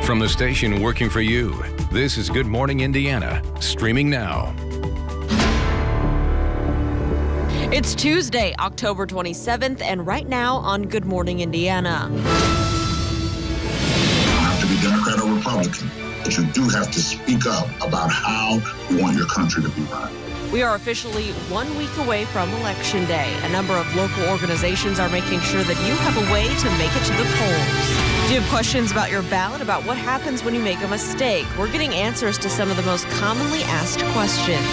From the station working for you, this is Good Morning Indiana, streaming now. It's Tuesday, October 27th, and right now on Good Morning Indiana. You don't have to be Democrat or Republican, but you do have to speak up about how you want your country to be run. We are officially 1 week away from Election Day. A number of local organizations are making sure that you have a way to make it to the polls. Do you have questions about your ballot, about what happens when you make a mistake? We're getting answers to some of the most commonly asked questions.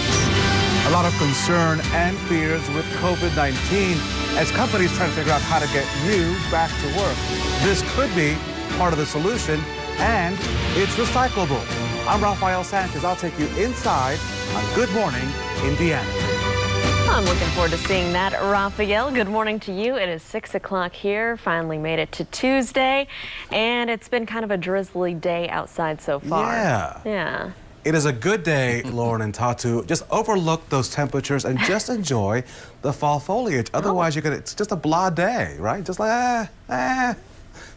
A lot of concern and fears with COVID-19 as companies try to figure out how to get you back to work. This could be part of the solution, and it's recyclable. I'm Rafael Sanchez. I'll take you inside on Good Morning Indiana. I'm looking forward to seeing that, Rafael. Good morning to you. It is 6 o'clock here. Finally made it to Tuesday, and it's been kind of a drizzly day outside so far. Yeah. It is a good day, Lauren and Tatu. Just overlook those temperatures and just enjoy the fall foliage. Otherwise, it's just a blah day, right? Just like,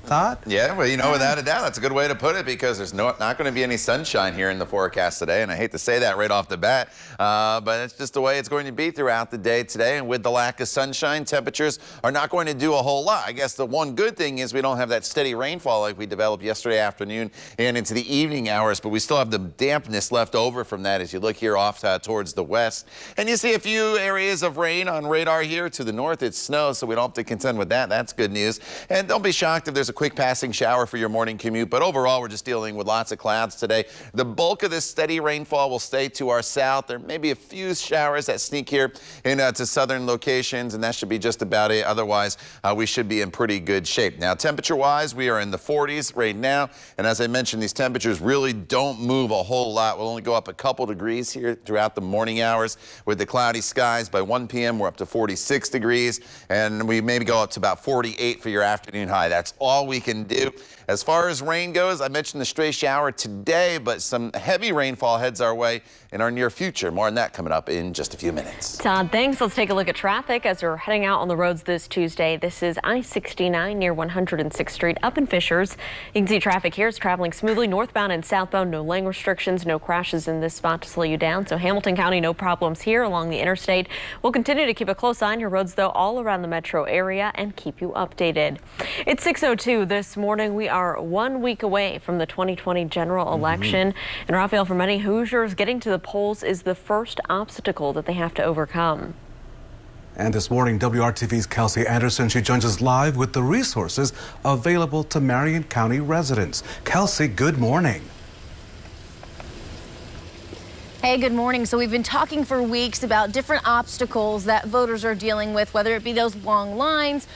Todd? Yeah, well, without a doubt, that's a good way to put it, because there's not going to be any sunshine here in the forecast today, and I hate to say that right off the bat, but it's just the way it's going to be throughout the day today. And with the lack of sunshine, temperatures are not going to do a whole lot. I guess the one good thing is we don't have that steady rainfall like we developed yesterday afternoon and into the evening hours, but we still have the dampness left over from that as you look here off towards the west. And you see a few areas of rain on radar here. To the north, it's snow, so we don't have to contend with that. That's good news. And don't be shocked if there's a quick passing shower for your morning commute, but overall we're just dealing with lots of clouds today. The bulk of this steady rainfall will stay to our south. There may be a few showers that sneak here to southern locations, and that should be just about it. Otherwise, we should be in pretty good shape. Now, temperature-wise, we are in the 40s right now, and as I mentioned, these temperatures really don't move a whole lot. We'll only go up a couple degrees here throughout the morning hours with the cloudy skies. By 1 p.m., we're up to 46 degrees, and we maybe go up to about 48 for your afternoon high. That's all we can do. As far as rain goes, I mentioned the stray shower today, but some heavy rainfall heads our way in our near future. More on that coming up in just a few minutes. Todd, thanks. Let's take a look at traffic as we're heading out on the roads this Tuesday. This is I-69 near 106th Street up in Fishers. You can see traffic here is traveling smoothly northbound and southbound. No lane restrictions, no crashes in this spot to slow you down. So Hamilton County, no problems here along the interstate. We'll continue to keep a close eye on your roads, though, all around the metro area and keep you updated. It's 6:02 this morning. We are 1 week away from the 2020 general election. And Rafael, for many Hoosiers, getting to the polls is the first obstacle that they have to overcome. And this morning, WRTV's Kelsey Anderson, she joins us live with the resources available to Marion County residents. Kelsey, good morning. Hey, good morning. So we've been talking for weeks about different obstacles that voters are dealing with, whether it be those long lines,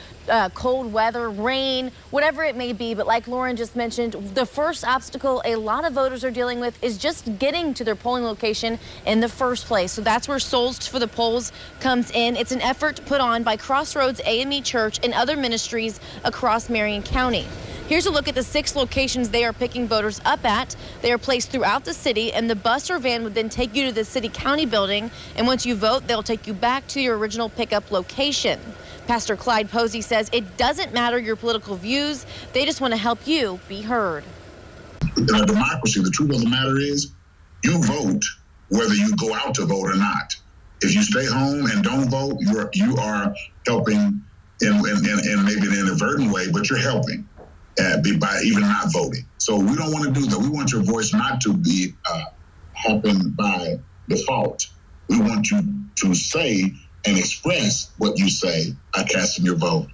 cold weather, rain, whatever it may be. But like Lauren just mentioned, the first obstacle a lot of voters are dealing with is just getting to their polling location in the first place. So that's where Souls for the Polls comes in. It's an effort put on by Crossroads AME Church and other ministries across Marion County. Here's a look at the 6 locations they are picking voters up at. They are placed throughout the city, and the bus or van would then take you to the city county building. And once you vote, they'll take you back to your original pickup location. Pastor Clyde Posey says it doesn't matter your political views. They just want to help you be heard. In a democracy, the truth of the matter is you vote whether you go out to vote or not. If you stay home and don't vote, you are helping in maybe an inadvertent way, but you're helping. By even not voting. So we don't want to do that. We want your voice not to be happen by default. We want you to say and express what you say by casting your vote.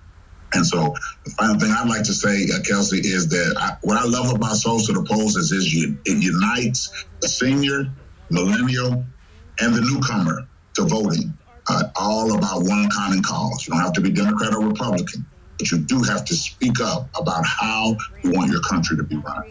And so the final thing I'd like to say, Kelsey, is that what I love about Souls to the Polls is it unites the senior, millennial, and the newcomer to voting, all about one common cause. You don't have to be Democrat or Republican, but you do have to speak up about how you want your country to be run.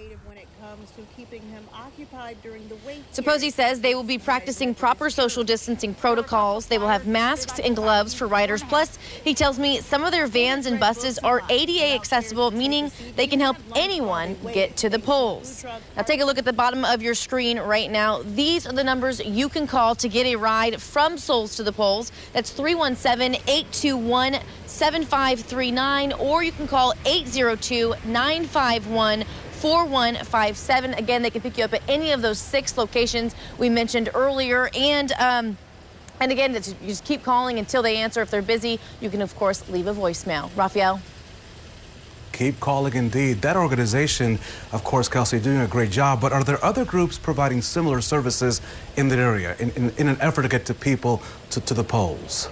Posey says they will be practicing proper social distancing protocols. They will have masks and gloves for riders. Plus, he tells me some of their vans and buses are ADA accessible, meaning they can help anyone get to the polls. Now take a look at the bottom of your screen right now. These are the numbers you can call to get a ride from Souls to the Polls. That's 317-821-7539, or you can call 802-951-4539. 4157. Again, they can pick you up at any of those 6 locations we mentioned earlier. And again, you just keep calling until they answer. If they're busy, you can, of course, leave a voicemail. Raphael? Keep calling indeed. That organization, of course, Kelsey, doing a great job, but are there other groups providing similar services in the area in an effort to get to people to the polls?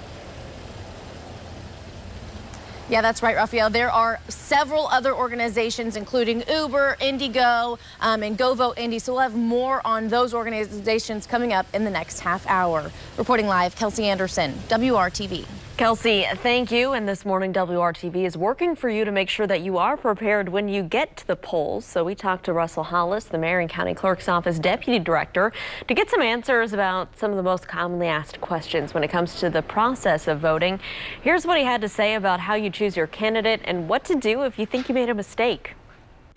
Yeah, that's right, Raphael. There are several other organizations, including Uber, Indigo, and Go Vote Indy. So we'll have more on those organizations coming up in the next half hour. Reporting live, Kelsey Anderson, WRTV. Kelsey, thank you. And this morning, WRTV is working for you to make sure that you are prepared when you get to the polls. So we talked to Russell Hollis, the Marion County Clerk's Office Deputy Director, to get some answers about some of the most commonly asked questions when it comes to the process of voting. Here's what he had to say about how you choose your candidate and what to do if you think you made a mistake.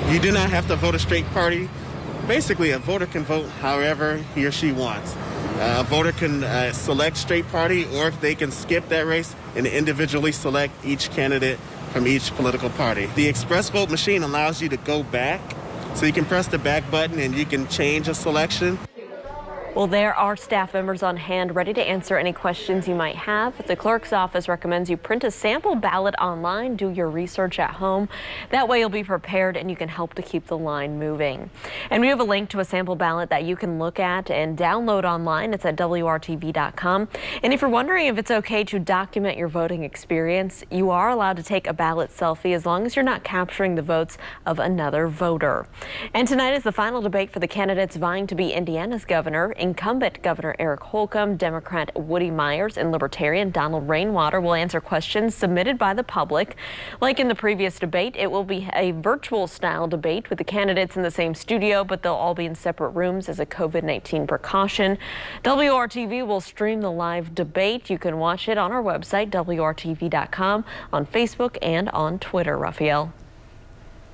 You do not have to vote a straight party. Basically, a voter can vote however he or she wants. A voter can select straight party, or they can skip that race and individually select each candidate from each political party. The express vote machine allows you to go back, so you can press the back button and you can change a selection. Well, there are staff members on hand ready to answer any questions you might have. The clerk's office recommends you print a sample ballot online, do your research at home. That way you'll be prepared and you can help to keep the line moving. And we have a link to a sample ballot that you can look at and download online. It's at WRTV.com. And if you're wondering if it's okay to document your voting experience, you are allowed to take a ballot selfie as long as you're not capturing the votes of another voter. And tonight is the final debate for the candidates vying to be Indiana's governor. Incumbent Governor Eric Holcomb, Democrat Woody Myers, and Libertarian Donald Rainwater will answer questions submitted by the public. Like in the previous debate, it will be a virtual style debate with the candidates in the same studio, but they'll all be in separate rooms as a COVID-19 precaution. WRTV will stream the live debate. You can watch it on our website, WRTV.com, on Facebook and on Twitter. Raphael.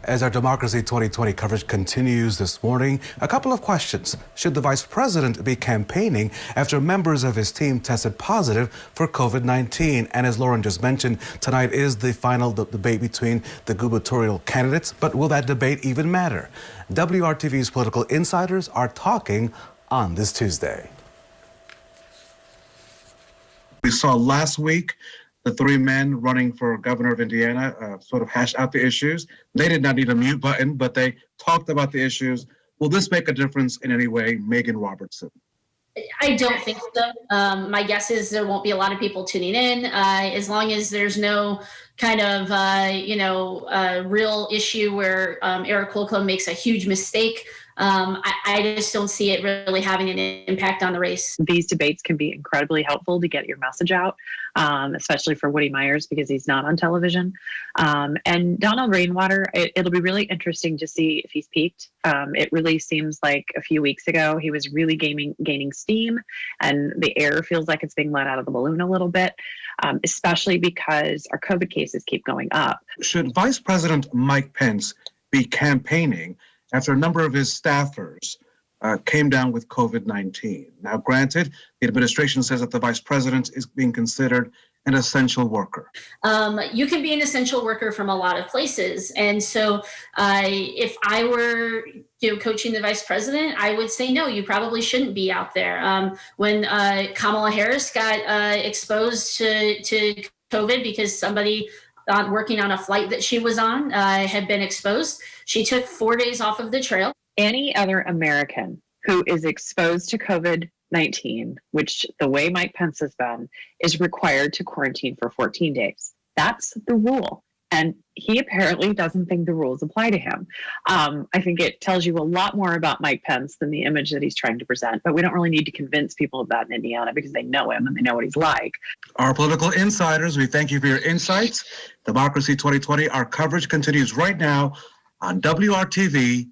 As our Democracy 2020 coverage continues this morning, a couple of questions. Should the vice president be campaigning after members of his team tested positive for COVID-19? And as Lauren just mentioned, tonight is the final debate between the gubernatorial candidates. But will that debate even matter? WRTV's political insiders are talking on this Tuesday. We saw last week the 3 men running for governor of Indiana sort of hash out the issues. They did not need a mute button, but they talked about the issues. Will this make a difference in any way, Megan Robertson? I don't think so. My guess is there won't be a lot of people tuning in as long as there's no kind of, real issue where Eric Holcomb makes a huge mistake. I just don't see it really having an impact on the race. These debates can be incredibly helpful to get your message out, especially for Woody Myers because he's not on television. And Donald Rainwater, it'll be really interesting to see if he's peaked. It really seems like a few weeks ago he was really gaining steam, and the air feels like it's being let out of the balloon a little bit, especially because our COVID cases keep going up. Should Vice President Mike Pence be campaigning after a number of his staffers came down with COVID-19? Now, granted, the administration says that the vice president is being considered an essential worker. You can be an essential worker from a lot of places. And so if I were coaching the vice president, I would say, no, you probably shouldn't be out there. When Kamala Harris got exposed to COVID because somebody working on a flight that she was on had been exposed, she took 4 days off of the trail. Any other American who is exposed to COVID-19, which the way Mike Pence has been, is required to quarantine for 14 days. That's the rule. And he apparently doesn't think the rules apply to him. I think it tells you a lot more about Mike Pence than the image that he's trying to present. But we don't really need to convince people of that in Indiana because they know him and they know what he's like. Our political insiders, we thank you for your insights. Democracy 2020, our coverage continues right now on WRTV.com.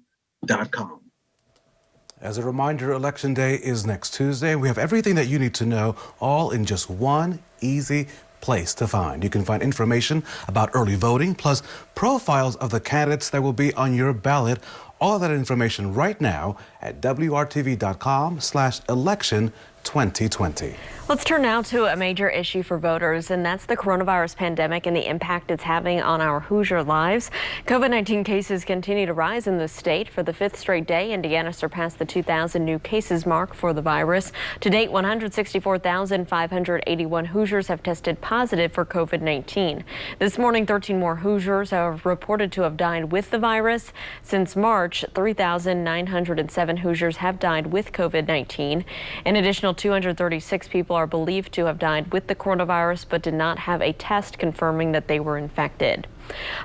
As a reminder, Election Day is next Tuesday. We have everything that you need to know, all in just one easy place to find. You can find information about early voting, plus profiles of the candidates that will be on your ballot. All of that information right now at WRTV.com/election 2020. Let's turn now to a major issue for voters, and that's the coronavirus pandemic and the impact it's having on our Hoosier lives. COVID-19 cases continue to rise in the state. For the fifth straight day, Indiana surpassed the 2,000 new cases mark for the virus. To date, 164,581 Hoosiers have tested positive for COVID-19. This morning, 13 more Hoosiers are reported to have died with the virus. Since March, 3,907 Hoosiers have died with COVID-19. An additional 236 people are believed to have died with the coronavirus but did not have a test confirming that they were infected.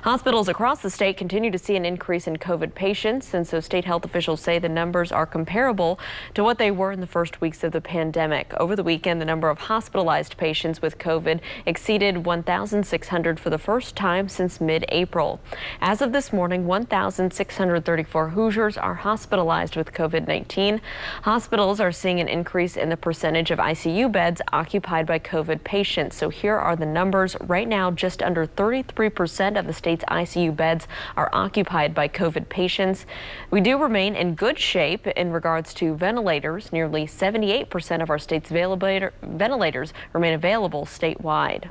Hospitals across the state continue to see an increase in COVID patients, and so state health officials say the numbers are comparable to what they were in the first weeks of the pandemic. Over the weekend, the number of hospitalized patients with COVID exceeded 1,600 for the first time since mid-April. As of this morning, 1,634 Hoosiers are hospitalized with COVID-19. Hospitals are seeing an increase in the percentage of ICU beds occupied by COVID patients. So here are the numbers. Right now, just under 33% of the state's ICU beds are occupied by COVID patients. We do remain in good shape in regards to ventilators. Nearly 78% of our state's ventilators remain available statewide.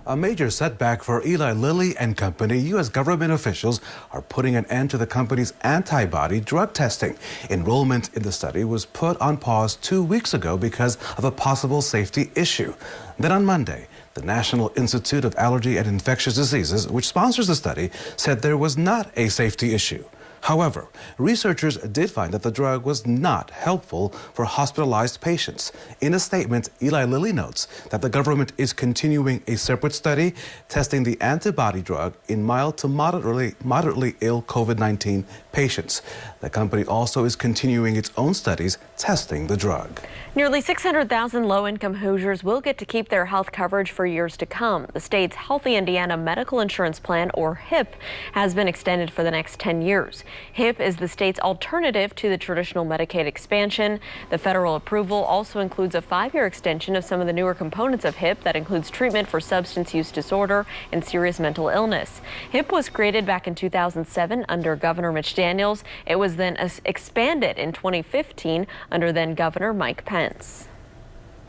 A major setback for Eli Lilly and Company. U.S. government officials are putting an end to the company's antibody drug testing. Enrollment in the study was put on pause 2 weeks ago because of a possible safety issue. Then on Monday, the National Institute of Allergy and Infectious Diseases, which sponsors the study, said there was not a safety issue. However, researchers did find that the drug was not helpful for hospitalized patients. In a statement, Eli Lilly notes that the government is continuing a separate study testing the antibody drug in mild to moderately ill COVID-19 patients. The company also is continuing its own studies testing the drug. Nearly 600,000 low-income Hoosiers will get to keep their health coverage for years to come. The state's Healthy Indiana Medical Insurance Plan, or HIP, has been extended for the next 10 years. HIP is the state's alternative to the traditional Medicaid expansion. The federal approval also includes a 5-year extension of some of the newer components of HIP that includes treatment for substance use disorder and serious mental illness. HIP was created back in 2007 under Governor Mitch Daniels. It was then expanded in 2015 under then Governor Mike Pence.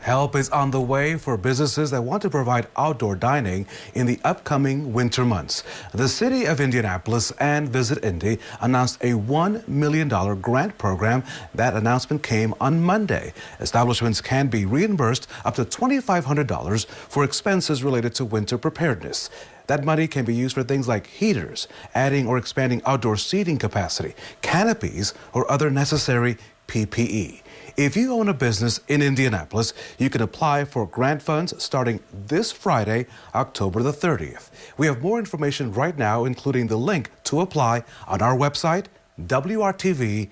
Help is on the way for businesses that want to provide outdoor dining in the upcoming winter months. The city of Indianapolis and Visit Indy announced a $1 million grant program. That announcement came on Monday. Establishments can be reimbursed up to $2,500 for expenses related to winter preparedness. That money can be used for things like heaters, adding or expanding outdoor seating capacity, canopies, or other necessary PPE. If you own a business in Indianapolis, you can apply for grant funds starting this Friday, October the 30th. We have more information right now, including the link to apply on our website, WRTV.com.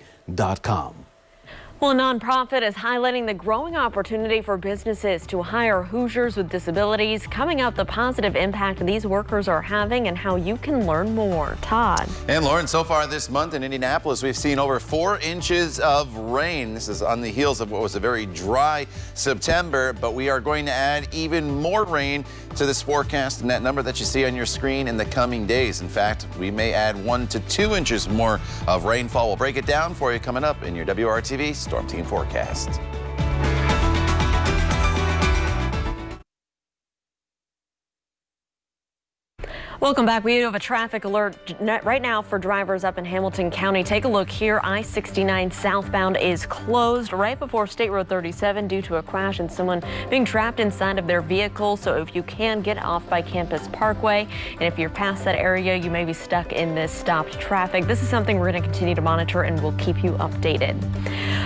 Well, a nonprofit is highlighting the growing opportunity for businesses to hire Hoosiers with disabilities. Coming up, the positive impact these workers are having and how you can learn more. Todd. And Lauren, so far this month in Indianapolis, we've seen over 4 inches of rain. This is on the heels of what was a very dry September, but we are going to add even more rain to this forecast and that number that you see on your screen in the coming days. In fact, we may add 1 to 2 inches more of rainfall. We'll break it down for you coming up in your WRTV Storm Team Forecast. Welcome back. We have a traffic alert right now for drivers up in Hamilton County. Take a look here. I-69 southbound is closed right before State Road 37 due to a crash and someone being trapped inside of their vehicle. So if you can, get off by Campus Parkway. And if you're past that area, you may be stuck in this stopped traffic. This is something we're going to continue to monitor and we'll keep you updated.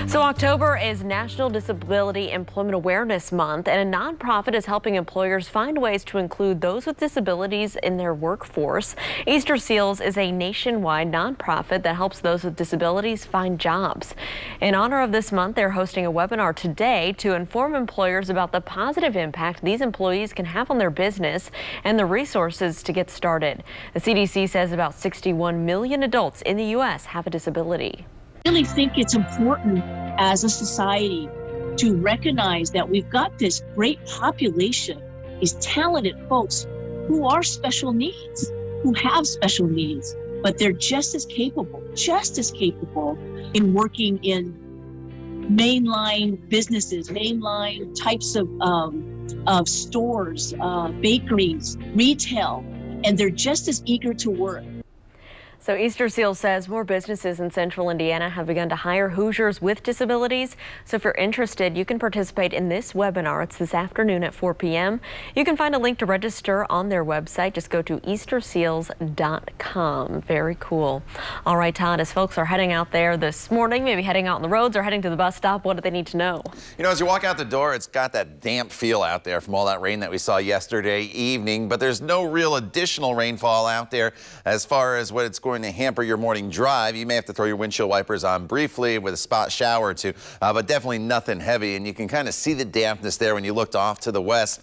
So October is National Disability Employment Awareness Month, and a nonprofit is helping employers find ways to include those with disabilities in their workforce. Easter Seals is a nationwide nonprofit that helps those with disabilities find jobs. In honor of this month, they're hosting a webinar today to inform employers about the positive impact these employees can have on their business and the resources to get started. The CDC says about 61 million adults in the U.S. have a disability. I really think it's important as a society to recognize that we've got this great population, these talented folks who are special needs, who have special needs, but they're just as capable in working in mainline businesses, mainline types of stores, bakeries, retail, and they're just as eager to work. So Easter Seal says more businesses in central Indiana have begun to hire Hoosiers with disabilities. So if you're interested, you can participate in this webinar. It's this afternoon at 4 p.m. You can find a link to register on their website. Just go to easterseals.com. Very cool. All right, Todd, as folks are heading out there this morning, maybe heading out on the roads or heading to the bus stop, what do they need to know? You know, as you walk out the door, it's got that damp feel out there from all that rain that we saw yesterday evening, but there's no real additional rainfall out there as far as what it's going to hamper your morning drive. You may have to throw your windshield wipers on briefly with a spot shower or two, but definitely nothing heavy. And you can kind of see the dampness there when you looked off to the west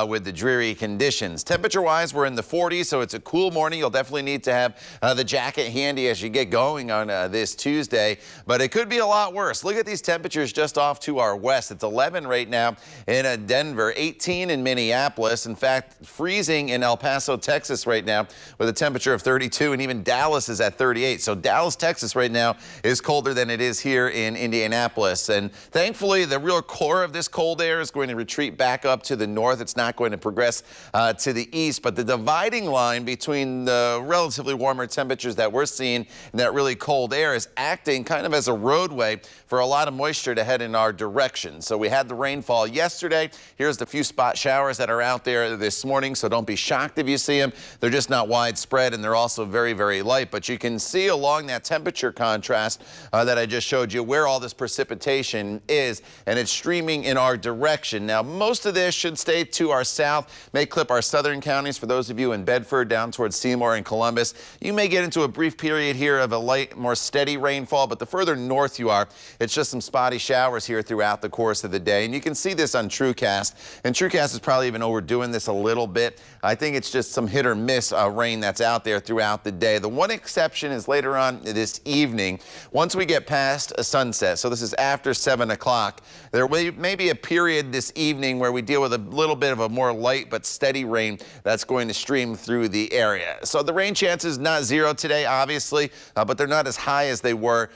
with the dreary conditions. Temperature-wise, we're in the 40s, so it's a cool morning. You'll definitely need to have the jacket handy as you get going on this Tuesday, but it could be a lot worse. Look at these temperatures just off to our west. It's 11 right now in Denver, 18 in Minneapolis. In fact, freezing in El Paso, Texas right now with a temperature of 32, and even Dallas is at 38. So Dallas, Texas right now is colder than it is here in Indianapolis. And thankfully, the real core of this cold air is going to retreat back up to the north. It's not going to progress to the east. But the dividing line between the relatively warmer temperatures that we're seeing and that really cold air is acting kind of as a roadway for a lot of moisture to head in our direction. So we had the rainfall yesterday. Here's the few spot showers that are out there this morning. So don't be shocked if you see them. They're just not widespread, and they're also very, very light. But you can see along that temperature contrast that I just showed you where all this precipitation is, and it's streaming in our direction. Now, most of this should stay to our south, may clip our southern counties. For those of you in Bedford, down towards Seymour and Columbus, you may get into a brief period here of a light, more steady rainfall, but the further north you are, it's just some spotty showers here throughout the course of the day. And you can see this on TrueCast, and TrueCast is probably even overdoing this a little bit. I think it's just some hit or miss rain that's out there throughout the day. The one exception is later on this evening. Once we get past a sunset, so this is after 7 o'clock, there may be a period this evening where we deal with a little bit of a more light but steady rain that's going to stream through the area. So the rain chances not zero today, obviously, but they're not as high as they were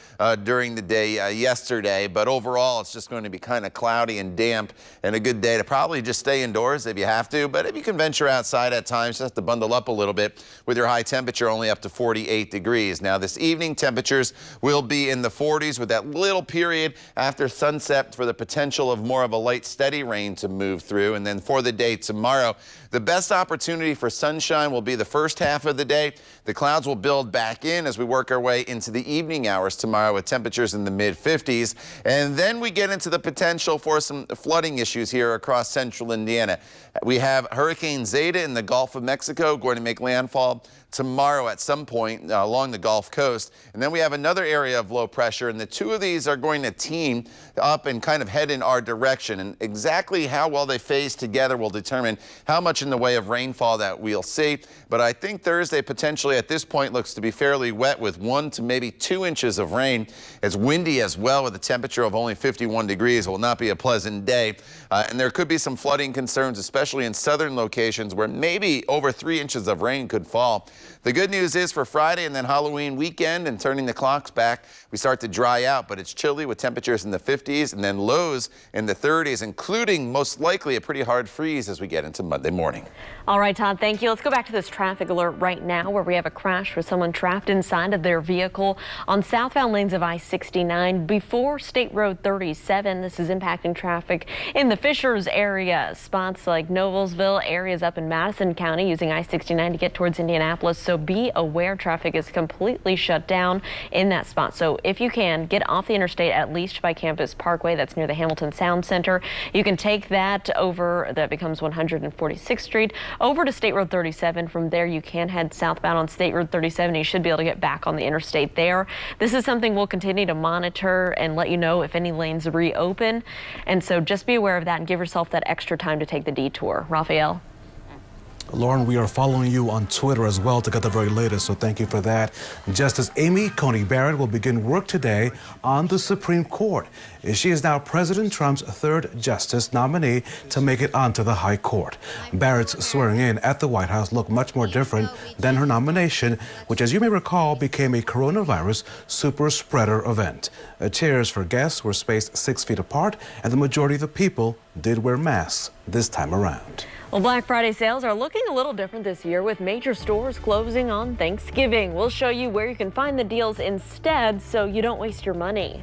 during the day yesterday. But overall, it's just going to be kind of cloudy and damp, and a good day to probably just stay indoors if you have to. But if you can venture outside at times, just have to bundle up a little bit with your high temperature only up to 48 degrees. Now, this evening temperatures will be in the 40s with that little period after sunset for the potential of more of a light, steady rain to move through. And then for the day tomorrow, the best opportunity for sunshine will be the first half of the day. The clouds will build back in as we work our way into the evening hours tomorrow with temperatures in the mid-50s. And then we get into the potential for some flooding issues here across central Indiana. We have Hurricane Zeta in the Gulf of Mexico going to make landfall tomorrow at some point along the Gulf Coast. And then we have another area of low pressure, and the two of these are going to team up and kind of head in our direction. And exactly how well they phase together will determine how much in the way of rainfall that we'll see. But I think Thursday potentially at this point looks to be fairly wet with 1 to maybe 2 inches of rain. It's windy as well with a temperature of only 51 degrees. It will not be a pleasant day. And there could be some flooding concerns, especially in southern locations where maybe over 3 inches of rain could fall. The good news is for Friday and then Halloween weekend and turning the clocks back, we start to dry out, but it's chilly with temperatures in the 50s and then lows in the 30s, including most likely a pretty hard freeze as we get into Monday morning. All right, Todd, thank you. Let's go back to this traffic alert right now where we have a crash with someone trapped inside of their vehicle on southbound lanes of I-69 before State Road 37. This is impacting traffic in the Fishers area. Spots like Noblesville, areas up in Madison County using I-69 to get towards Indianapolis. So be aware traffic is completely shut down in that spot. So if you can, get off the interstate at least by Campus Parkway. That's near the Hamilton Sound Center. You can take that over, that becomes 146th Street, over to State Road 37. From there, you can head southbound on State Road 37. You should be able to get back on the interstate there. This is something we'll continue to monitor and let you know if any lanes reopen. And so just be aware of that and give yourself that extra time to take the detour. Raphael? Lauren, we are following you on Twitter as well to get the very latest, so thank you for that. Justice Amy Coney Barrett will begin work today on the Supreme Court. She is now President Trump's third justice nominee to make it onto the High Court. Barrett's swearing in at the White House looked much more different than her nomination, which, as you may recall, became a coronavirus super spreader event. Chairs for guests were spaced 6 feet apart, and the majority of the people did wear masks this time around. Well, Black Friday sales are looking a little different this year, with major stores closing on Thanksgiving. We'll show you where you can find the deals instead so you don't waste your money.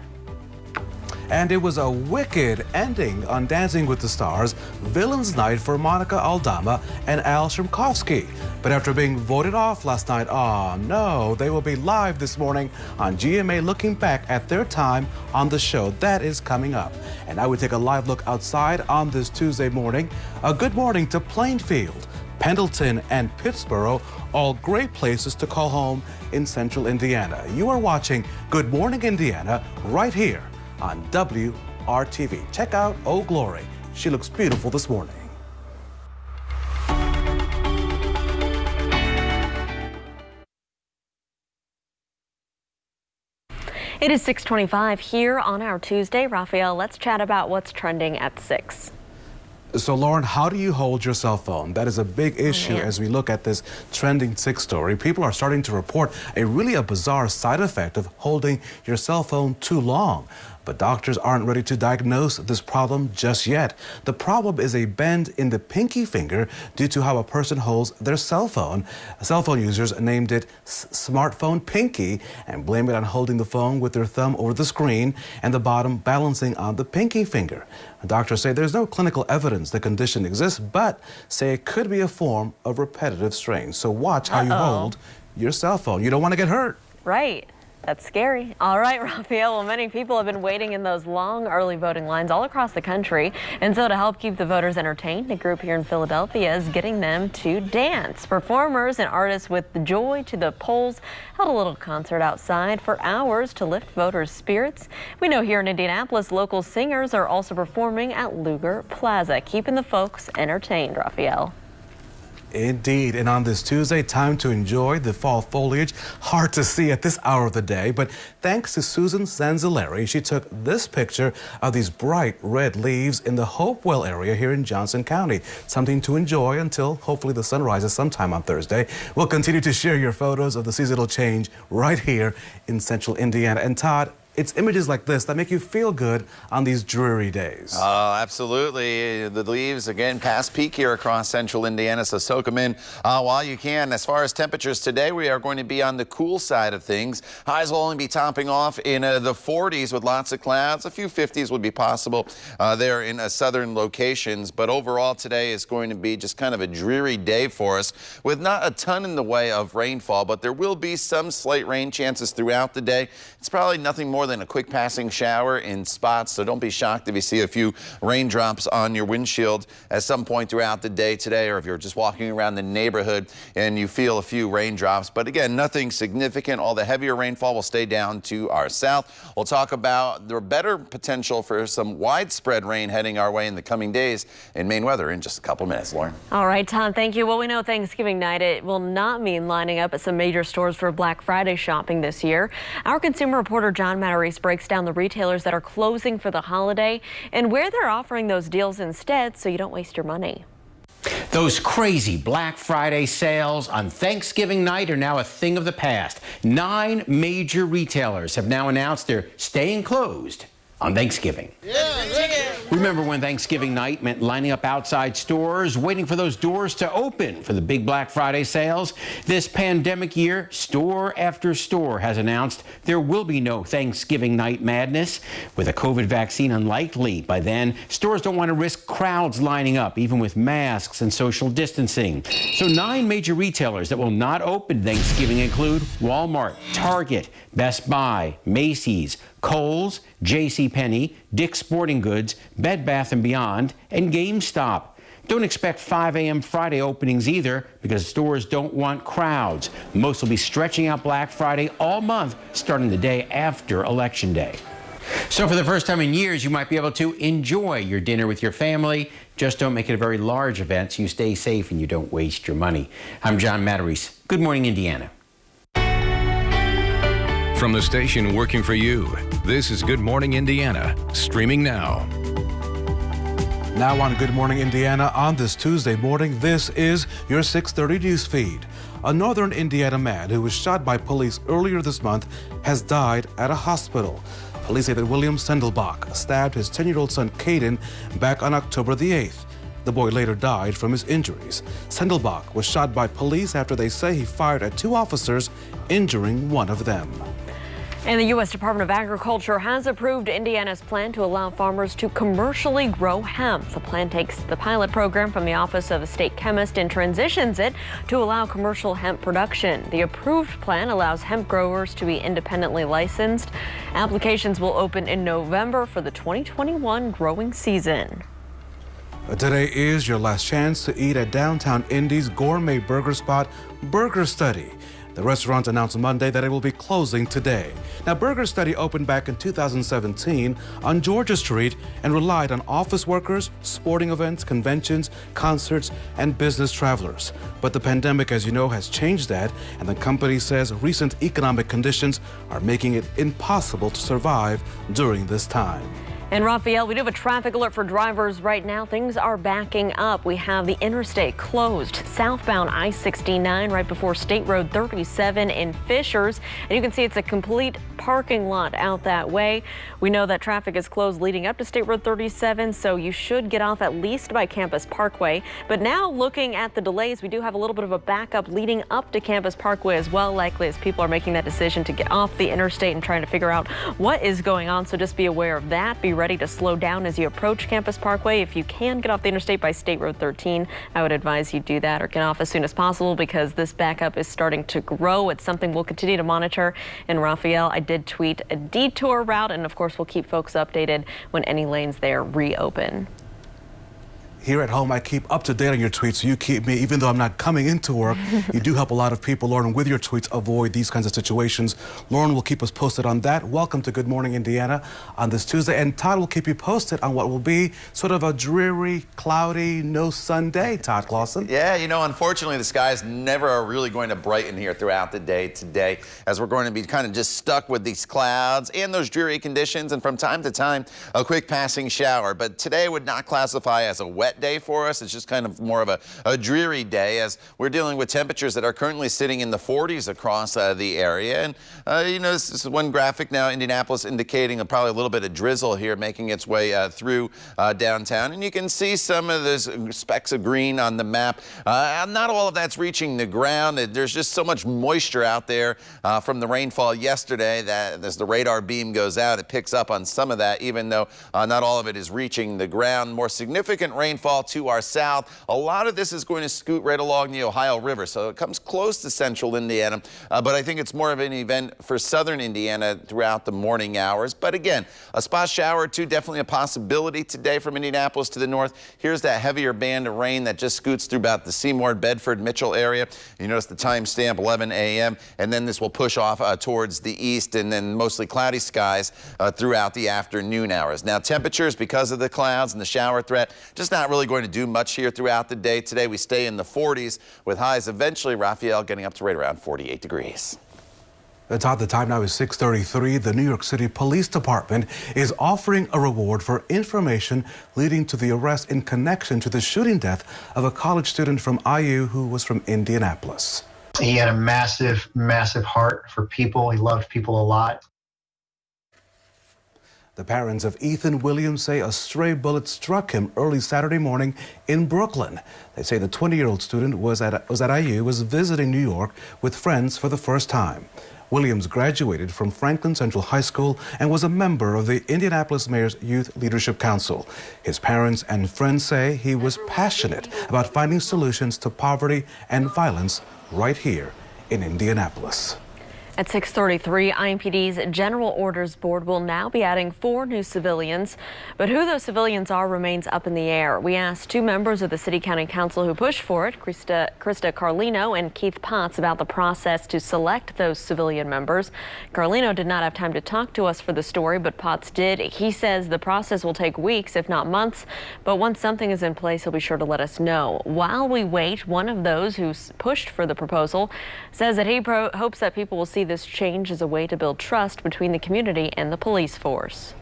And it was a wicked ending on Dancing with the Stars, Villains Night for Monica Aldama and Al Shrimkovsky. But after being voted off last night, oh no, they will be live this morning on GMA looking back at their time on the show. That is coming up. And now we take a live look outside on this Tuesday morning. A good morning to Plainfield, Pendleton, and Pittsboro, all great places to call home in central Indiana. You are watching Good Morning Indiana right here on WRTV. Check out Oh Glory. She looks beautiful this morning. It is 6:25 here on our Tuesday. Raphael, let's chat about what's trending at 6. So, Lauren, how do you hold your cell phone? That is a big issue as we look at this trending 6 story. People are starting to report a bizarre side effect of holding your cell phone too long. But doctors aren't ready to diagnose this problem just yet. The problem is a bend in the pinky finger due to how a person holds their cell phone. Cell phone users named it smartphone pinky and blame it on holding the phone with their thumb over the screen and the bottom balancing on the pinky finger. Doctors say there's no clinical evidence the condition exists, but say it could be a form of repetitive strain. So watch how you hold your cell phone. You don't want to get hurt. Right. That's scary. All right, Raphael. Well, many people have been waiting in those long early voting lines all across the country. And so to help keep the voters entertained, a group here in Philadelphia is getting them to dance. Performers and artists with the Joy to the Polls held a little concert outside for hours to lift voters' spirits. We know here in Indianapolis, local singers are also performing at Luger Plaza, keeping the folks entertained, Raphael. Indeed, and on this Tuesday, time to enjoy the fall foliage. Hard to see at this hour of the day, but thanks to Susan Zanzilleri, she took this picture of these bright red leaves in the Hopewell area here in Johnson County. Something to enjoy until hopefully the sun rises sometime on Thursday. We'll continue to share your photos of the seasonal change right here in central Indiana. And Todd, it's images like this that make you feel good on these dreary days. Oh, absolutely. The leaves, again, past peak here across central Indiana, so soak them in while you can. As far as temperatures today, we are going to be on the cool side of things. Highs will only be topping off in the 40s with lots of clouds. A few 50s would be possible there in southern locations. But overall, today is going to be just kind of a dreary day for us with not a ton in the way of rainfall, but there will be some slight rain chances throughout the day. It's probably nothing more than a quick passing shower in spots, so don't be shocked if you see a few raindrops on your windshield at some point throughout the day today, or if you're just walking around the neighborhood and you feel a few raindrops. But again, nothing significant. All the heavier rainfall will stay down to our south. We'll talk about the better potential for some widespread rain heading our way in the coming days in Maine weather in just a couple minutes. Lauren. All right, Tom, thank you. Well, we know Thanksgiving night, it will not mean lining up at some major stores for Black Friday shopping this year. Our consumer reporter John Matarese breaks down the retailers that are closing for the holiday and where they're offering those deals instead so you don't waste your money. Those crazy Black Friday sales on Thanksgiving night are now a thing of the past. 9 major retailers have now announced they're staying closed on Thanksgiving. Remember when Thanksgiving night meant lining up outside stores, waiting for those doors to open for the big Black Friday sales? This pandemic year, store after store has announced there will be no Thanksgiving night madness. With a COVID vaccine unlikely by then, stores don't want to risk crowds lining up, even with masks and social distancing. So 9 major retailers that will not open Thanksgiving include Walmart, Target, Best Buy, Macy's, Kohl's, JCPenney, Dick's Sporting Goods, Bed Bath & Beyond, and GameStop. Don't expect 5 a.m. Friday openings either, because stores don't want crowds. Most will be stretching out Black Friday all month, starting the day after Election Day. So for the first time in years, you might be able to enjoy your dinner with your family, Just don't make it a very large event so you stay safe and you don't waste your money. I'm John Matarese. Good morning, Indiana. From the station working for you, this is Good Morning Indiana, streaming now. Now on Good Morning Indiana on this Tuesday morning, this is your 6:30 news feed. A northern Indiana man who was shot by police earlier this month has died at a hospital. Police say that William Sendelbach stabbed his 10-year-old son Caden back on October the 8th. The boy later died from his injuries. Sendelbach was shot by police after they say he fired at 2 officers, injuring one of them. And the U.S. Department of Agriculture has approved Indiana's plan to allow farmers to commercially grow hemp. The plan takes the pilot program from the Office of a State Chemist and transitions it to allow commercial hemp production. The approved plan allows hemp growers to be independently licensed. Applications will open in November for the 2021 growing season. Today is your last chance to eat at downtown Indy's gourmet burger spot, Burger Study. The restaurant announced Monday that it will be closing today. Now, Burger Study opened back in 2017 on Georgia Street and relied on office workers, sporting events, conventions, concerts, and business travelers. But the pandemic, as you know, has changed that, and the company says recent economic conditions are making it impossible to survive during this time. And Raphael, we do have a traffic alert for drivers right now. Things are backing up. We have the interstate closed southbound I-69 right before State Road 37 in Fishers. And you can see it's a complete parking lot out that way. We know that traffic is closed leading up to State Road 37, so you should get off at least by Campus Parkway. But now looking at the delays, we do have a little bit of a backup leading up to Campus Parkway as well, likely as people are making that decision to get off the interstate and trying to figure out what is going on. So just be aware of that. Be ready to slow down as you approach Campus Parkway. If you can get off the interstate by State Road 13, I would advise you do that or get off as soon as possible because this backup is starting to grow. It's something we'll continue to monitor. And Raphael, I did tweet a detour route, and of course we'll keep folks updated when any lanes there reopen. Here at home, I keep up to date on your tweets, so you keep me, even though I'm not coming into work. You do help a lot of people, Lauren, with your tweets, avoid these kinds of situations. Lauren will keep us posted on that. Welcome to Good Morning Indiana on this Tuesday. And Todd will keep you posted on what will be sort of a dreary, cloudy, no sun day. Todd Clausen. Yeah, you know, unfortunately, the skies never are really going to brighten here throughout the day today, as we're going to be kind of just stuck with these clouds and those dreary conditions, and from time to time, a quick passing shower. But today would not classify as a wet day for us. It's just kind of more of a dreary day, as we're dealing with temperatures that are currently sitting in the 40s across the area. And you know, this is one graphic now, Indianapolis indicating probably a little bit of drizzle here making its way through downtown. And you can see some of those specks of green on the map. Not all of that's reaching the ground. There's just so much moisture out there from the rainfall yesterday that as the radar beam goes out, it picks up on some of that, even though not all of it is reaching the ground. More significant rainfall to our south. A lot of this is going to scoot right along the Ohio River, so it comes close to central Indiana, but I think it's more of an event for southern Indiana throughout the morning hours. But again, a spot shower or two, definitely a possibility today from Indianapolis to the north. Here's that heavier band of rain that just scoots through about the Seymour, Bedford, Mitchell area. You notice the timestamp 11 a.m. and then this will push off towards the east, and then mostly cloudy skies throughout the afternoon hours. Now temperatures, because of the clouds and the shower threat, just not really going to do much here throughout the day. Today we stay in the 40s with highs eventually, Raphael, getting up to right around 48 degrees. Todd, the time now is 6:33. The New York City Police Department is offering a reward for information leading to the arrest in connection to the shooting death of a college student from IU who was from Indianapolis. He had a massive, massive heart for people. He loved people a lot. The parents of Ethan Williams say a stray bullet struck him early Saturday morning in Brooklyn. They say the 20-year-old student was at IU, was visiting New York with friends for the first time. Williams graduated from Franklin Central High School and was a member of the Indianapolis Mayor's Youth Leadership Council. His parents and friends say he was passionate about finding solutions to poverty and violence right here in Indianapolis. At 6:33, IMPD's General Orders Board will now be adding 4 new civilians, but who those civilians are remains up in the air. We asked 2 members of the City County Council who pushed for it, Krista Carlino and Keith Potts, about the process to select those civilian members. Carlino did not have time to talk to us for the story, but Potts did. He says the process will take weeks, if not months, but once something is in place, he'll be sure to let us know. While we wait, one of those who pushed for the proposal says that he hopes that people will see this change as a way to build trust between the community and the police force.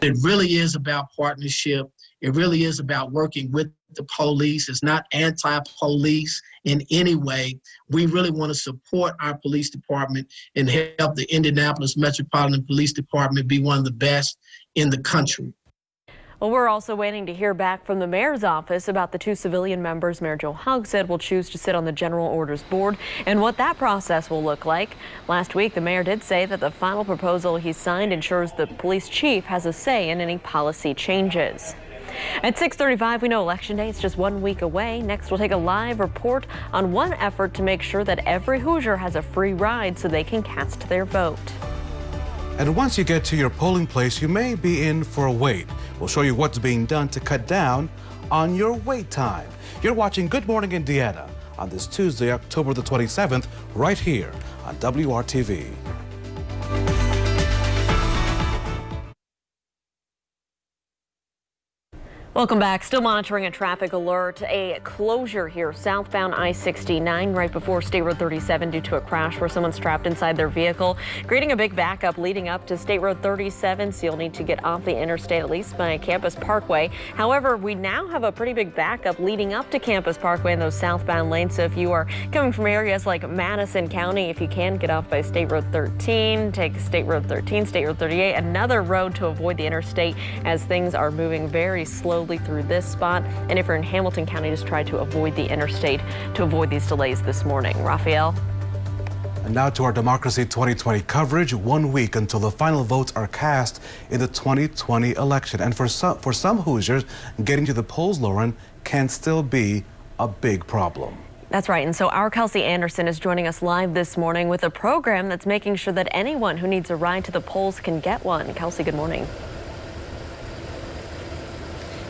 It really is about partnership. It really is about working with the police. It's not anti-police in any way. We really want to support our police department and help the Indianapolis Metropolitan Police Department be one of the best in the country. Well, we're also waiting to hear back from the mayor's office about the 2 civilian members Mayor Joe Hugg said will choose to sit on the General Orders Board and what that process will look like. Last week, the mayor did say that the final proposal he signed ensures the police chief has a say in any policy changes. At 6:35, we know Election Day is just 1 week away. Next, we'll take a live report on one effort to make sure that every Hoosier has a free ride so they can cast their vote. And once you get to your polling place, you may be in for a wait. We'll show you what's being done to cut down on your wait time. You're watching Good Morning Indiana on this Tuesday, October the 27th, right here on WRTV. Welcome back. Still monitoring a traffic alert. A closure here southbound I-69 right before State Road 37 due to a crash where someone's trapped inside their vehicle, creating a big backup leading up to State Road 37. So you'll need to get off the interstate, at least by Campus Parkway. However, we now have a pretty big backup leading up to Campus Parkway in those southbound lanes. So if you are coming from areas like Madison County, if you can get off by State Road 13, take State Road 13, State Road 38, another road to avoid the interstate as things are moving very slowly through this spot. And if you're in Hamilton County, just try to avoid the interstate to avoid these delays this morning. Raphael. And now to our Democracy 2020 coverage. 1 week until the final votes are cast in the 2020 election. And for some Hoosiers, getting to the polls, Lauren, can still be a big problem. That's right. And so our Kelsey Anderson is joining us live this morning with a program that's making sure that anyone who needs a ride to the polls can get one. Kelsey, good morning.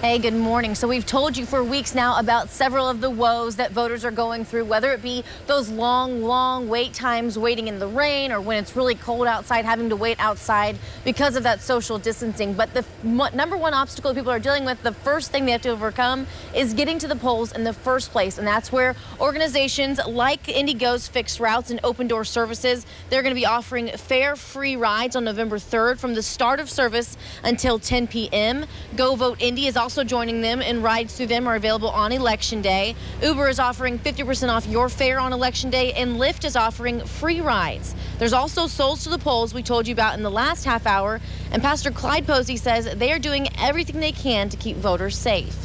Hey, good morning. So we've told you for weeks now about several of the woes that voters are going through, whether it be those long wait times waiting in the rain or when it's really cold outside, having to wait outside because of that social distancing. But the number one obstacle people are dealing with, the first thing they have to overcome, is getting to the polls in the first place. And that's where organizations like Indigo's Fixed Routes and Open Door Services, they're going to be offering fare free rides on November 3rd from the start of service until 10 p.m. Go Vote Indy is also joining them, and rides through them are available on Election Day. Uber is offering 50% off your fare on Election Day, and Lyft is offering free rides. There's also Souls to the Polls we told you about in the last half hour, and Pastor Clyde Posey says they are doing everything they can to keep voters safe.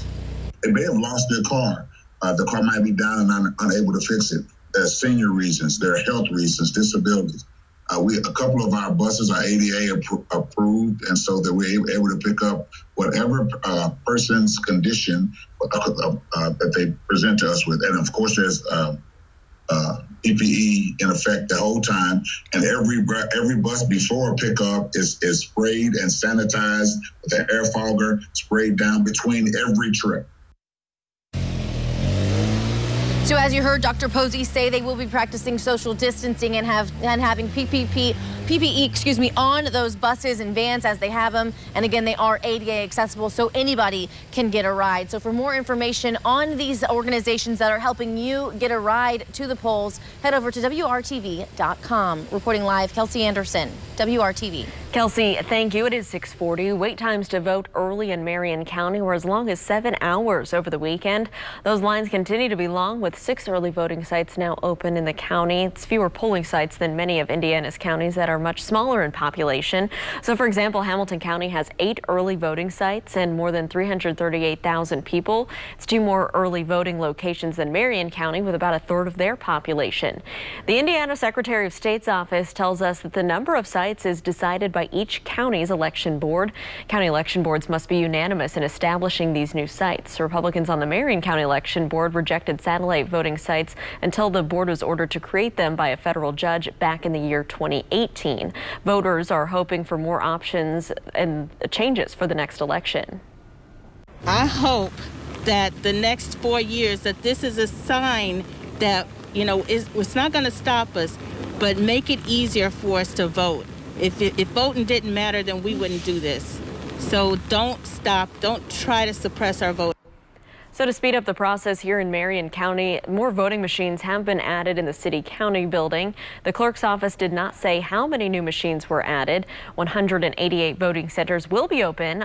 They may have lost their car. The car might be down and unable to fix it. There's senior reasons, there are health reasons, disabilities. A couple of our buses are ADA approved, and so that we're able to pick up whatever person's condition that they present to us with. And of course, there's PPE in effect the whole time, and every bus before pickup is sprayed and sanitized with an air fogger sprayed down between every trip. So as you heard Dr. Posey say, they will be practicing social distancing and having PPE on those buses and vans as they have them. And again, they are ADA accessible, so anybody can get a ride. So for more information on these organizations that are helping you get a ride to the polls, head over to WRTV.com. Reporting live, Kelsey Anderson, WRTV. Kelsey, thank you. It is 6:40. Wait times to vote early in Marion County were as long as 7 hours over the weekend. Those lines continue to be long, with 6 early voting sites now open in the county. It's fewer polling sites than many of Indiana's counties that are are much smaller in population. So, for example, Hamilton County has 8 early voting sites and more than 338,000 people. It's 2 more early voting locations than Marion County, with about a third of their population. The Indiana Secretary of State's office tells us that the number of sites is decided by each county's election board. County election boards must be unanimous in establishing these new sites. Republicans on the Marion County Election Board rejected satellite voting sites until the board was ordered to create them by a federal judge back in the year 2018. Voters are hoping for more options and changes for the next election. I hope that the next 4 years, that this is a sign that, it's not going to stop us, but make it easier for us to vote. If voting didn't matter, then we wouldn't do this. So don't stop. Don't try to suppress our vote. So to speed up the process here in Marion County, more voting machines have been added in the city-county building. The clerk's office did not say how many new machines were added. 188 voting centers will be open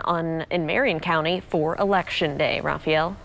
in Marion County for Election Day. Raphael.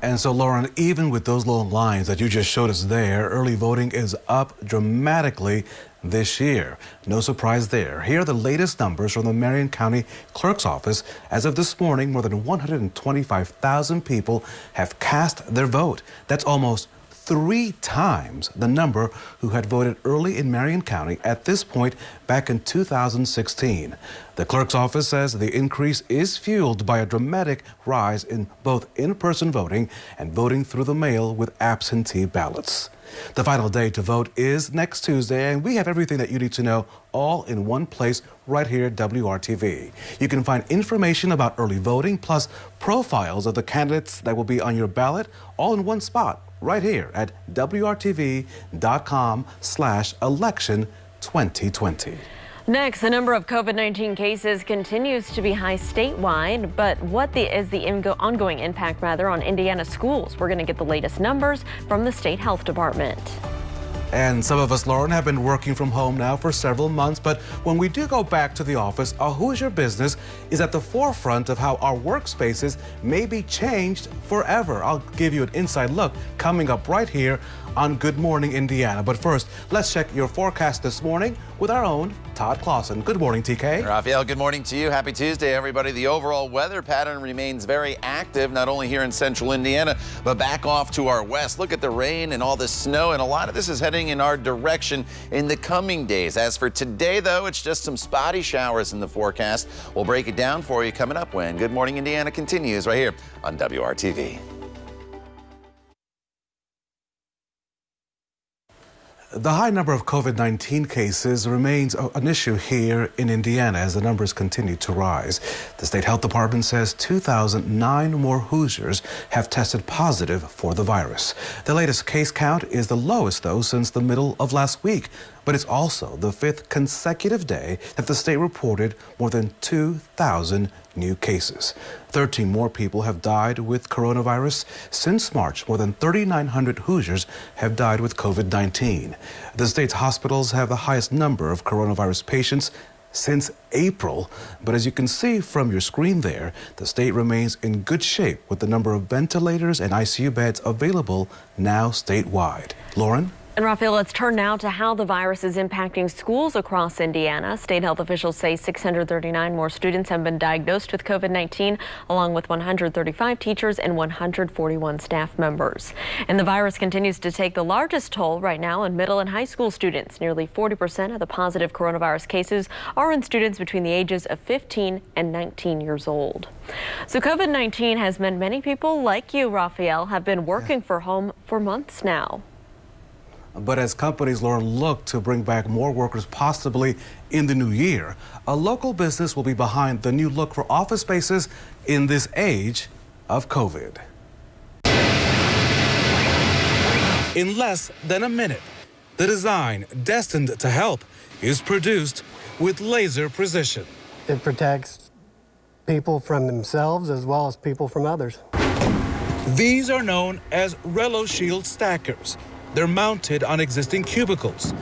And so, Lauren, even with those long lines that you just showed us there, early voting is up dramatically this year. No surprise there. Here are the latest numbers from the Marion County Clerk's Office. As of this morning, more than 125,000 people have cast their vote. That's almost 3 times the number who had voted early in Marion County at this point back in 2016. The clerk's office says the increase is fueled by a dramatic rise in both in-person voting and voting through the mail with absentee ballots. The final day to vote is next Tuesday, and we have everything that you need to know all in one place right here at WRTV. You can find information about early voting plus profiles of the candidates that will be on your ballot all in one spot right here at WRTV.com/election 2020. Next, the number of COVID-19 cases continues to be high statewide, but what is the ongoing impact on Indiana schools? We're going to get the latest numbers from the state health department. And some of us, Lauren, have been working from home now for several months, but when we do go back to the office, a Hoosier business is at the forefront of how our workspaces may be changed forever. I'll give you an inside look coming up right here on Good Morning Indiana. But first, let's check your forecast this morning with our own Todd Clausen. Good morning, TK. Raphael, good morning to you. Happy Tuesday, everybody. The overall weather pattern remains very active, not only here in central Indiana, but back off to our west. Look at the rain and all the snow, and a lot of this is heading in our direction in the coming days. As for today, though, it's just some spotty showers in the forecast. We'll break it down for you coming up when Good Morning Indiana continues right here on WRTV. The high number of COVID-19 cases remains an issue here in Indiana as the numbers continue to rise. The state health department says 2,009 more Hoosiers have tested positive for the virus. The latest case count is the lowest, though, since the middle of last week. But it's also the 5th consecutive day that the state reported more than 2,000 new cases. 13 more people have died with coronavirus. Since March, more than 3,900 Hoosiers have died with COVID-19. The state's hospitals have the highest number of coronavirus patients since April. But as you can see from your screen there, the state remains in good shape with the number of ventilators and ICU beds available now statewide. Lauren? And Raphael, let's turn now to how the virus is impacting schools across Indiana. State health officials say 639 more students have been diagnosed with COVID-19, along with 135 teachers and 141 staff members. And the virus continues to take the largest toll right now in middle and high school students. Nearly 40% of the positive coronavirus cases are in students between the ages of 15 and 19 years old. So COVID-19 has meant many people like you, Raphael, have been working from home for months now. But as companies, Lauren, look to bring back more workers possibly in the new year, a local business will be behind the new look for office spaces in this age of COVID. In less than a minute, the design destined to help is produced with laser precision. It protects people from themselves as well as people from others. These are known as Relo Shield stackers. They're mounted on existing cubicles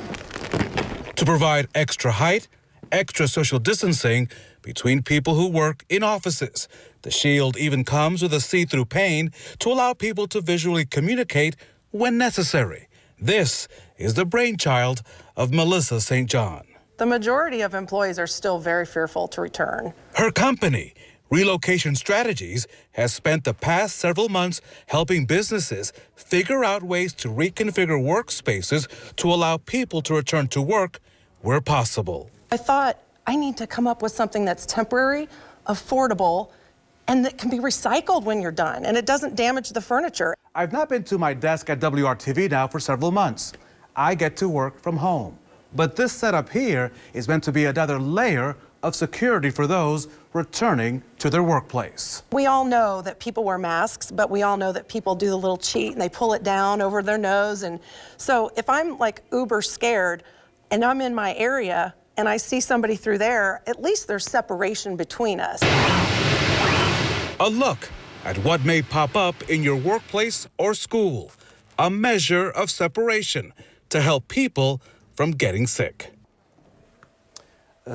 to provide extra height, extra social distancing between people who work in offices. The shield even comes with a see-through pane to allow people to visually communicate when necessary. This is the brainchild of Melissa St. John. The majority of employees are still very fearful to return. Her company, Relocation Strategies, has spent the past several months helping businesses figure out ways to reconfigure workspaces to allow people to return to work where possible. I thought I need to come up with something that's temporary, affordable, and that can be recycled when you're done, and it doesn't damage the furniture. I've not been to my desk at WRTV now for several months. I get to work from home. But this setup here is meant to be another layer of security for those returning to their workplace. We all know that people wear masks, but we all know that people do the little cheat and they pull it down over their nose. And so if I'm like uber scared and I'm in my area and I see somebody through there, at least there's separation between us. A look at what may pop up in your workplace or school. A measure of separation to help people from getting sick.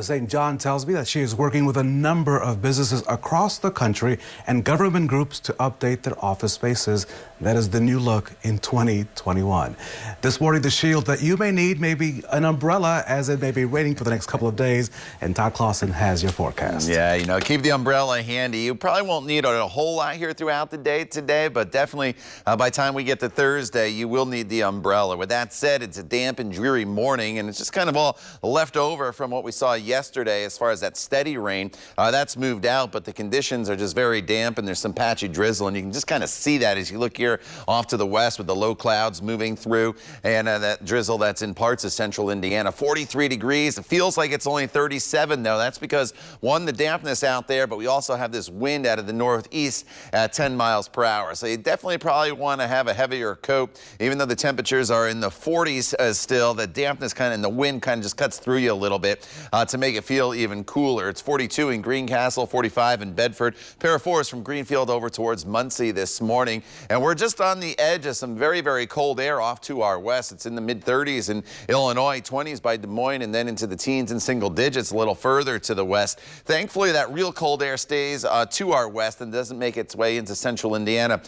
St. John tells me that she is working with a number of businesses across the country and government groups to update their office spaces. That is the new look in 2021. This morning, the shield that you may need may be an umbrella, as it may be raining for the next couple of days. And Todd Clausen has your forecast. Yeah, you know, keep the umbrella handy. You probably won't need it a whole lot here throughout the day today, but definitely by the time we get to Thursday, you will need the umbrella. With that said, it's a damp and dreary morning, and it's just kind of all left over from what we saw yesterday as far as that steady rain. That's moved out, but the conditions are just very damp, and there's some patchy drizzle, and you can just kind of see that as you look here off to the west with the low clouds moving through, and that drizzle that's in parts of central Indiana. 43 degrees. It feels like it's only 37, though. That's because, one, the dampness out there, but we also have this wind out of the northeast at 10 miles per hour. So you definitely probably want to have a heavier coat, even though the temperatures are in the 40s still. The dampness kind of and the wind kind of just cuts through you a little bit to make it feel even cooler. It's 42 in Greencastle, 45 in Bedford. Pair of 4s from Greenfield over towards Muncie this morning. And we're just on the edge of some very, very cold air off to our west. It's in the mid-30s in Illinois, 20s by Des Moines, and then into the teens and single digits a little further to the west. Thankfully, that real cold air stays to our west and doesn't make its way into central Indiana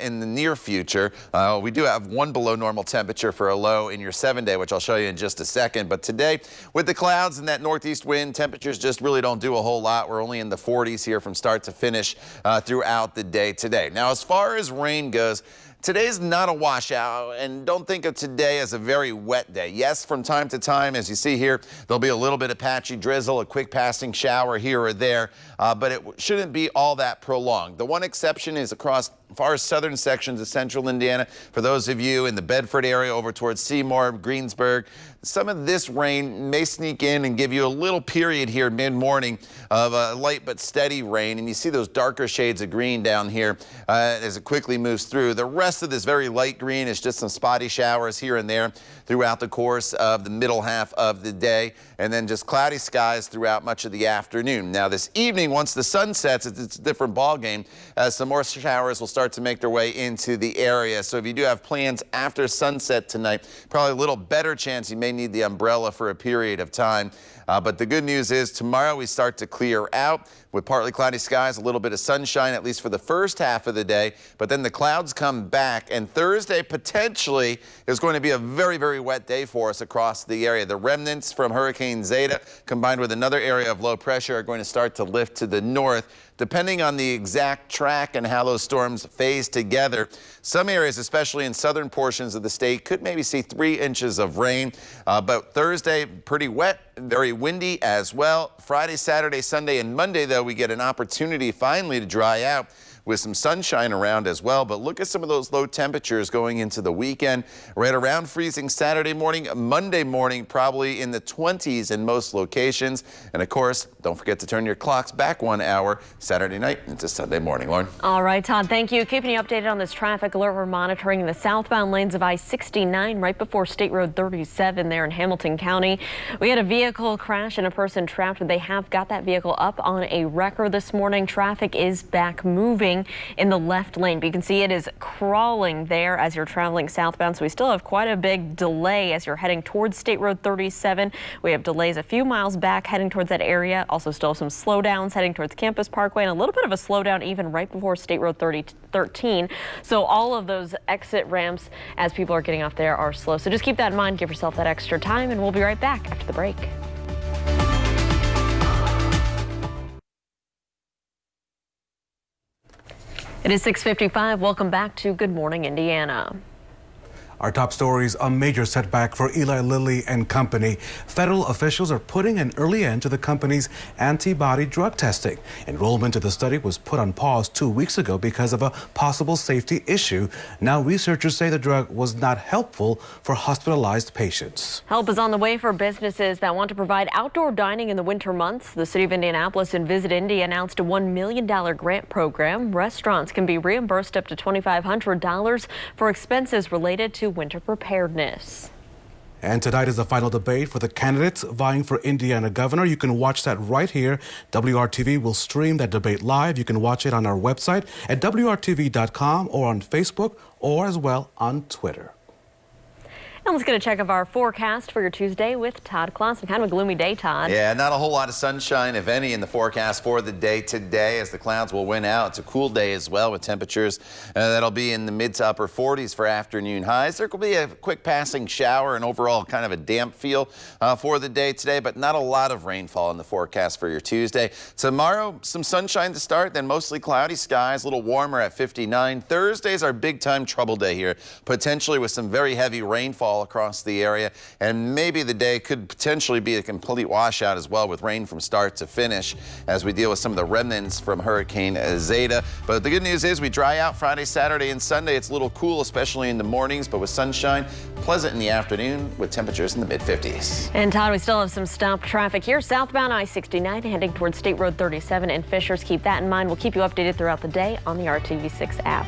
in the near future. We do have 1 below normal temperature for a low in your 7-day, which I'll show you in just a second. But today, with the clouds and that northeast wind, temperatures just really don't do a whole lot. We're only in the 40s here from start to finish throughout the day today. Now, as far as rain goes, today's not a washout, and don't think of today as a very wet day. Yes, from time to time, as you see here, there'll be a little bit of patchy drizzle, a quick passing shower here or there, but it shouldn't be all that prolonged. The one exception is across far as southern sections of central Indiana. For those of you in the Bedford area over towards Seymour, Greensburg, some of this rain may sneak in and give you a little period here mid-morning of light but steady rain, and you see those darker shades of green down here as it quickly moves through. The rest of this very light green is just some spotty showers here and there throughout the course of the middle half of the day, and then just cloudy skies throughout much of the afternoon. Now this evening, once the sun sets, it's a different ball game, as some more showers will start to make their way into the area. So if you do have plans after sunset tonight, probably a little better chance you may need the umbrella for a period of time. But the good news is tomorrow we start to clear out with partly cloudy skies, a little bit of sunshine, at least for the first half of the day. But then the clouds come back, and Thursday potentially is going to be a very, very wet day for us across the area. The remnants from Hurricane Zeta combined with another area of low pressure are going to start to lift to the north. Depending on the exact track and how those storms phase together, some areas, especially in southern portions of the state, could maybe see 3 inches of rain. But Thursday, pretty wet, very windy as well. Friday, Saturday, Sunday, and Monday, though, we get an opportunity finally to dry out with some sunshine around as well. But look at some of those low temperatures going into the weekend. Right around freezing Saturday morning, Monday morning, probably in the 20s in most locations. And of course, don't forget to turn your clocks back 1 hour Saturday night into Sunday morning. Lauren. All right, Todd, thank you. Keeping you updated on this traffic alert we're monitoring in the southbound lanes of I-69 right before State Road 37 there in Hamilton County. We had a vehicle crash and a person trapped. They have got that vehicle up on a wrecker this morning. Traffic is back moving in the left lane, but you can see it is crawling there as you're traveling southbound. So we still have quite a big delay as you're heading towards State Road 37. We have delays a few miles back heading towards that area. Also still some slowdowns heading towards Campus Parkway, and a little bit of a slowdown even right before State Road 13. So all of those exit ramps as people are getting off there are slow. So just keep that in mind. Give yourself that extra time, and we'll be right back after the break. It is 6:55. Welcome back to Good Morning Indiana. Our top stories: a major setback for Eli Lilly and Company. Federal officials are putting an early end to the company's antibody drug testing. Enrollment to the study was put on pause 2 weeks ago because of a possible safety issue. Now researchers say the drug was not helpful for hospitalized patients. Help is on the way for businesses that want to provide outdoor dining in the winter months. The city of Indianapolis and Visit Indy announced a $1 million grant program. Restaurants can be reimbursed up to $2,500 for expenses related to winter preparedness. And tonight is the final debate for the candidates vying for Indiana governor. You can watch that right here. WRTV will stream that debate live. You can watch it on our website at WRTV.com or on Facebook or as well on Twitter. And let's get a check of our forecast for your Tuesday with Todd Clausen. Kind of a gloomy day, Todd. Yeah, not a whole lot of sunshine, if any, in the forecast for the day today, as the clouds will win out. It's a cool day as well, with temperatures that'll be in the mid to upper 40s for afternoon highs. There could be a quick passing shower and overall kind of a damp feel for the day today, but not a lot of rainfall in the forecast for your Tuesday. Tomorrow, some sunshine to start, then mostly cloudy skies, a little warmer at 59. Thursday's our big time trouble day here, potentially with some very heavy rainfall across the area, and maybe the day could potentially be a complete washout as well, with rain from start to finish as we deal with some of the remnants from Hurricane Zeta. But the good news is we dry out Friday, Saturday, and Sunday. It's a little cool, especially in the mornings, but with sunshine, pleasant in the afternoon with temperatures in the mid-50s. And Todd, we still have some stopped traffic here. Southbound I-69 heading towards State Road 37 and Fishers. Keep that in mind. We'll keep you updated throughout the day on the RTV6 app.